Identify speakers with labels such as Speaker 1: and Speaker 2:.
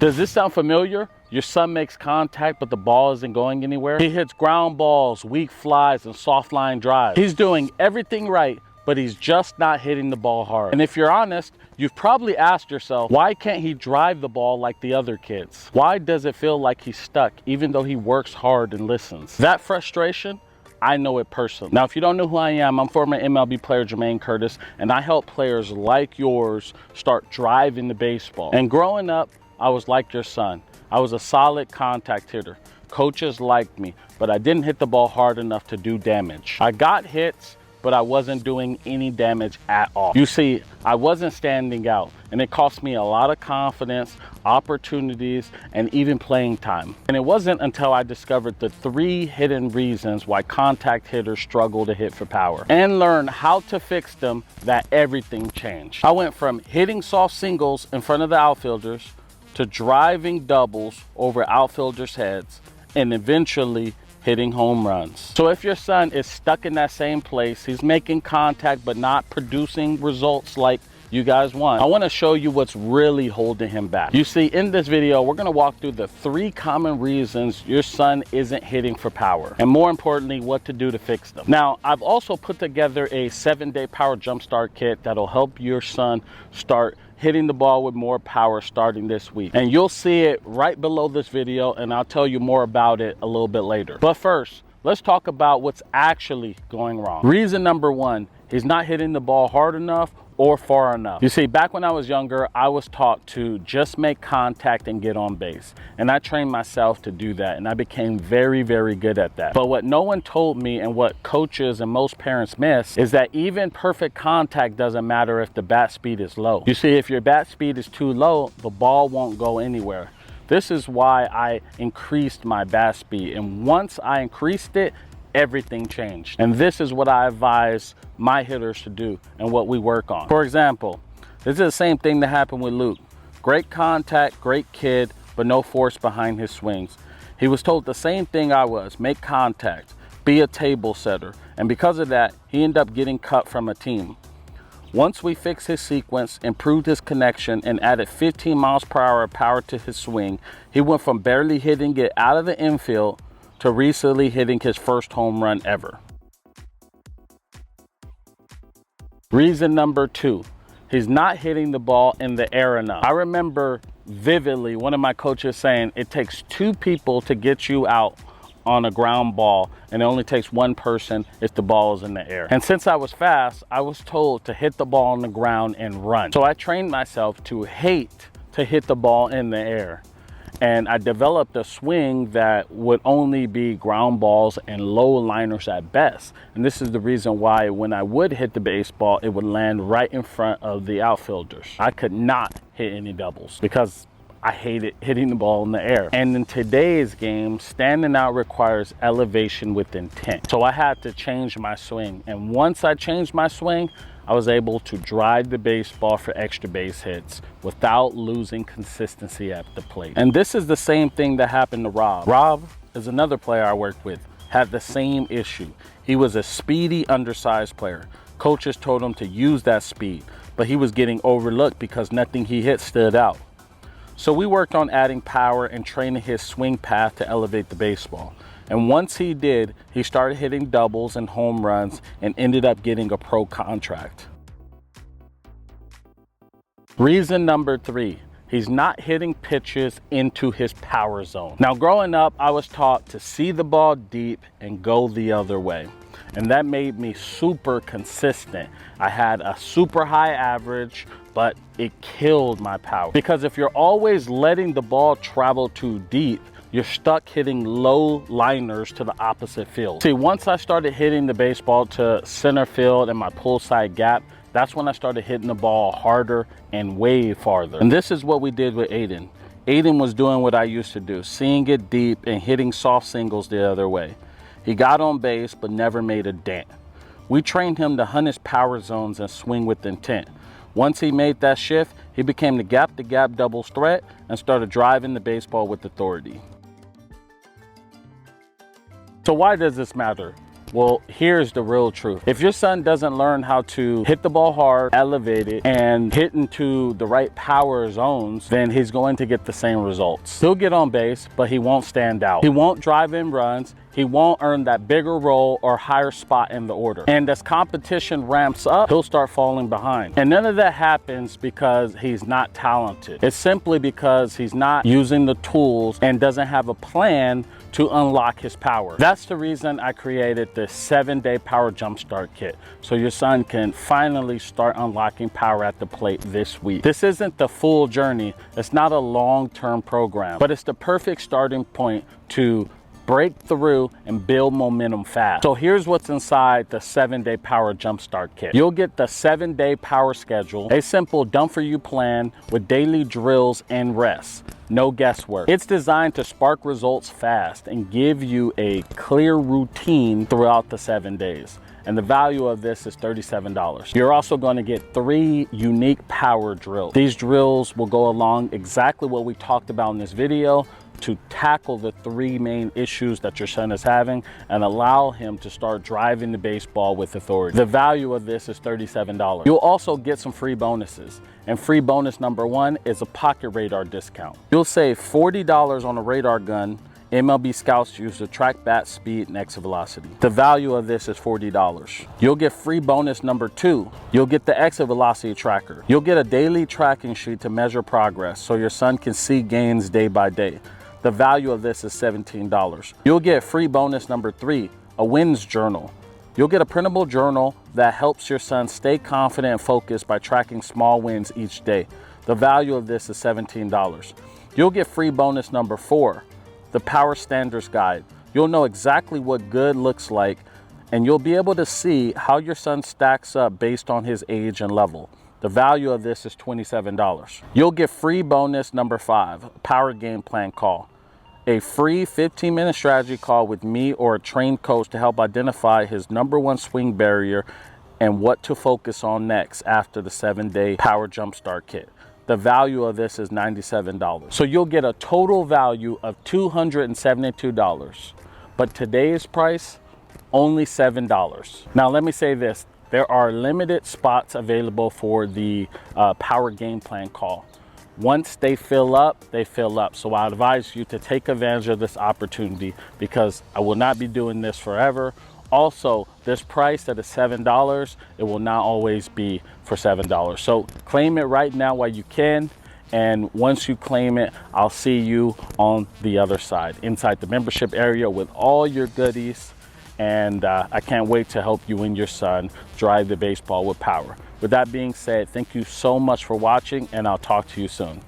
Speaker 1: Does this sound familiar? Your son makes contact, but the ball isn't going anywhere. He hits ground balls, weak flies, and soft line drives. He's doing everything right, but he's just not hitting the ball hard. And if you're honest, you've probably asked yourself, why can't he drive the ball like the other kids? Why does it feel like he's stuck, even though he works hard and listens? That frustration, I know it personally. Now, if you don't know who I am, I'm former MLB player Jermaine Curtis, and I help players like yours start driving the baseball. And growing up, I was like your son. I was a solid contact hitter. Coaches liked me, but I didn't hit the ball hard enough to do damage. I got hits, but I wasn't doing any damage at all. You see, I wasn't standing out, and it cost me a lot of confidence, opportunities, and even playing time. And it wasn't until I discovered the 3 hidden reasons why contact hitters struggle to hit for power and learned how to fix them that everything changed. I went from hitting soft singles in front of the outfielders to driving doubles over outfielders' heads and eventually hitting home runs. So if your son is stuck in that same place, he's making contact but not producing results like you guys want, I want to show you what's really holding him back. You see, in this video, we're going to walk through the 3 common reasons your son isn't hitting for power, and more importantly, what to do to fix them. Now, I've also put together a 7-day power jumpstart kit that'll help your son start hitting the ball with more power starting this week. And you'll see it right below this video, and I'll tell you more about it a little bit later. But first, let's talk about what's actually going wrong. Reason number 1, he's not hitting the ball hard enough or far enough. You see, back when I was younger, I was taught to just make contact and get on base. And I trained myself to do that, and I became very, very good at that. But what no one told me, and what coaches and most parents miss, is that even perfect contact doesn't matter if the bat speed is low. You see, if your bat speed is too low, the ball won't go anywhere. This is why I increased my bat speed. And once I increased it, everything changed. And this is what I advise my hitters to do and what we work on. For example, this is the same thing that happened with Luke. Great contact, great kid, but no force behind his swings. He was told the same thing I was: make contact, be a table setter. And because of that, he ended up getting cut from a team. Once we fixed his sequence, improved his connection, and added 15 miles per hour of power to his swing, he went from barely hitting it out of the infield to recently hitting his first home run ever. Reason number 2, he's not hitting the ball in the air enough. I remember vividly one of my coaches saying it takes 2 people to get you out on a ground ball, and it only takes 1 person if the ball is in the air. And since I was fast, I was told to hit the ball on the ground and run. So I trained myself to hate to hit the ball in the air. And I developed a swing that would only be ground balls and low liners at best. And this is the reason why when I would hit the baseball, it would land right in front of the outfielders. I could not hit any doubles because I hated hitting the ball in the air. And in today's game, standing out requires elevation with intent. So I had to change my swing. And once I changed my swing, I was able to drive the baseball for extra base hits without losing consistency at the plate. And this is the same thing that happened to Rob. Rob is another player I worked with, had the same issue. He was a speedy, undersized player. Coaches told him to use that speed, but he was getting overlooked because nothing he hit stood out. So we worked on adding power and training his swing path to elevate the baseball. And once he did, he started hitting doubles and home runs and ended up getting a pro contract. Reason number 3, he's not hitting pitches into his power zone. Now, growing up, I was taught to see the ball deep and go the other way. And that made me super consistent. I had a super high average, but it killed my power. Because if you're always letting the ball travel too deep, you're stuck hitting low liners to the opposite field. See, once I started hitting the baseball to center field and my pull side gap, that's when I started hitting the ball harder and way farther. And this is what we did with Aiden. Aiden was doing what I used to do, seeing it deep and hitting soft singles the other way. He got on base, but never made a dent. We trained him to hunt his power zones and swing with intent. Once he made that shift, he became the gap-to-gap doubles threat and started driving the baseball with authority. So why does this matter? Well, here's the real truth. If your son doesn't learn how to hit the ball hard, elevate it, and hit into the right power zones, then he's going to get the same results. He'll get on base, but he won't stand out. He won't drive in runs. He won't earn that bigger role or higher spot in the order. And as competition ramps up, he'll start falling behind. And none of that happens because he's not talented. It's simply because he's not using the tools and doesn't have a plan to unlock his power. That's the reason I created this 7-day power jumpstart kit, so your son can finally start unlocking power at the plate this week. This isn't the full journey. It's not a long-term program, but it's the perfect starting point to break through and build momentum fast. So here's what's inside the 7-day power jumpstart kit. You'll get the 7-day power schedule, a simple done for you plan with daily drills and rests. No guesswork. It's designed to spark results fast and give you a clear routine throughout the 7 days. And the value of this is $37. You're also going to get 3 unique power drills. These drills will go along exactly what we talked about in this video to tackle the 3 main issues that your son is having and allow him to start driving the baseball with authority. The value of this is $37. You'll also get some free bonuses. And free bonus number 1 is a pocket radar discount. You'll save $40 on a radar gun MLB scouts use to track bat speed and exit velocity. The value of this is $40. You'll get free bonus number 2. You'll get the exit velocity tracker. You'll get a daily tracking sheet to measure progress so your son can see gains day by day. The value of this is $17. You'll get free bonus number 3, a wins journal. You'll get a printable journal that helps your son stay confident and focused by tracking small wins each day. The value of this is $17. You'll get free bonus number 4, the Power Standards Guide. You'll know exactly what good looks like, and you'll be able to see how your son stacks up based on his age and level. The value of this is $27. You'll get free bonus number 5, Power Game Plan Call. A free 15-minute strategy call with me or a trained coach to help identify his #1 swing barrier and what to focus on next after the 7-day Power Jumpstart Kit. The value of this is $97. So you'll get a total value of $272, but today's price, only $7. Now let me say this, there are limited spots available for the Power Game Plan Call. Once they fill up, they fill up. So I advise you to take advantage of this opportunity because I will not be doing this forever. Also, this price that is $7, it will not always be for $7. So claim it right now while you can. And once you claim it, I'll see you on the other side, inside the membership area with all your goodies. And I can't wait to help you and your son drive the baseball with power. With that being said, thank you so much for watching, and I'll talk to you soon.